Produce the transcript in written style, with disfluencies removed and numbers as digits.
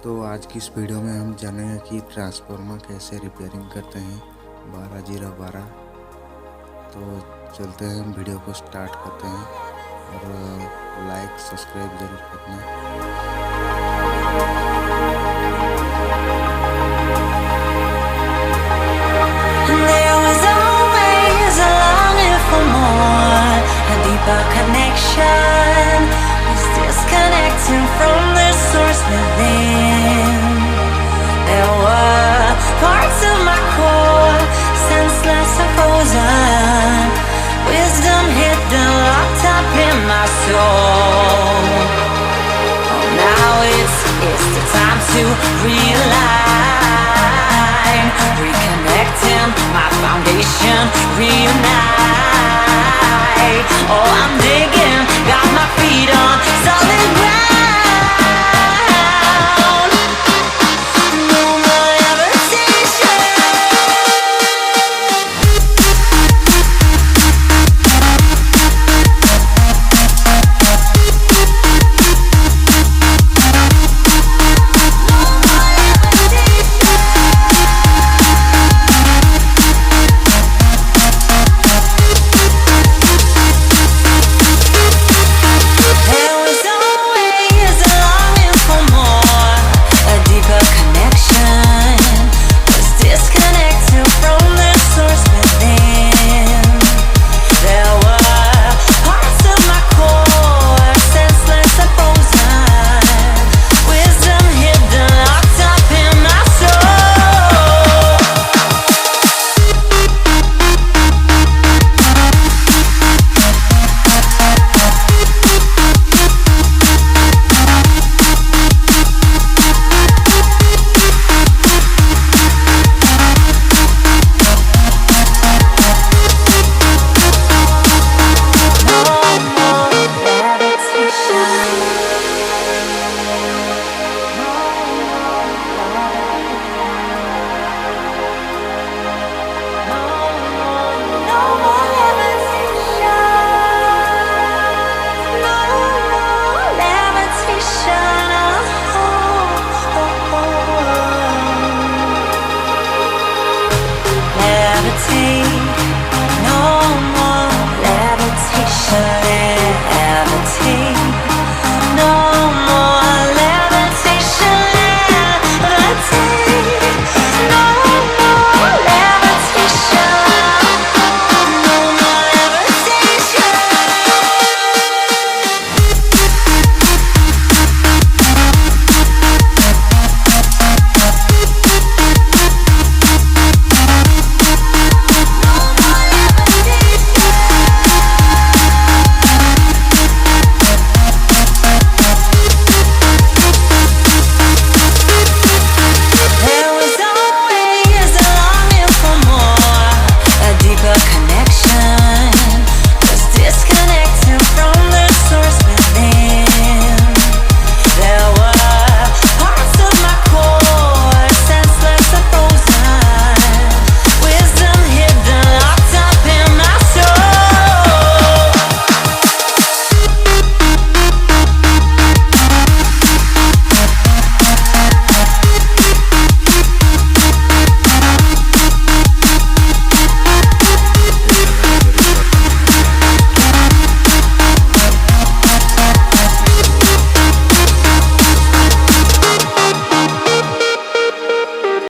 तो आज की इस वीडियो में हम जानेंगे कि ट्रांसफार्मर कैसे रिपेयरिंग करते हैं 12 0 12। तो चलते हैं, हम वीडियो को स्टार्ट करते हैं और लाइक सब्सक्राइब ज़रूर करना। There was always a longing for more, a deeper connection was disconnecting from the source within. There were parts of my core, senseless and frozen, wisdom hidden, locked up in my soul. Oh, now it's the time to realign, reconnecting my foundation, reunite. Oh, I'm digging, got my feet on solid ground.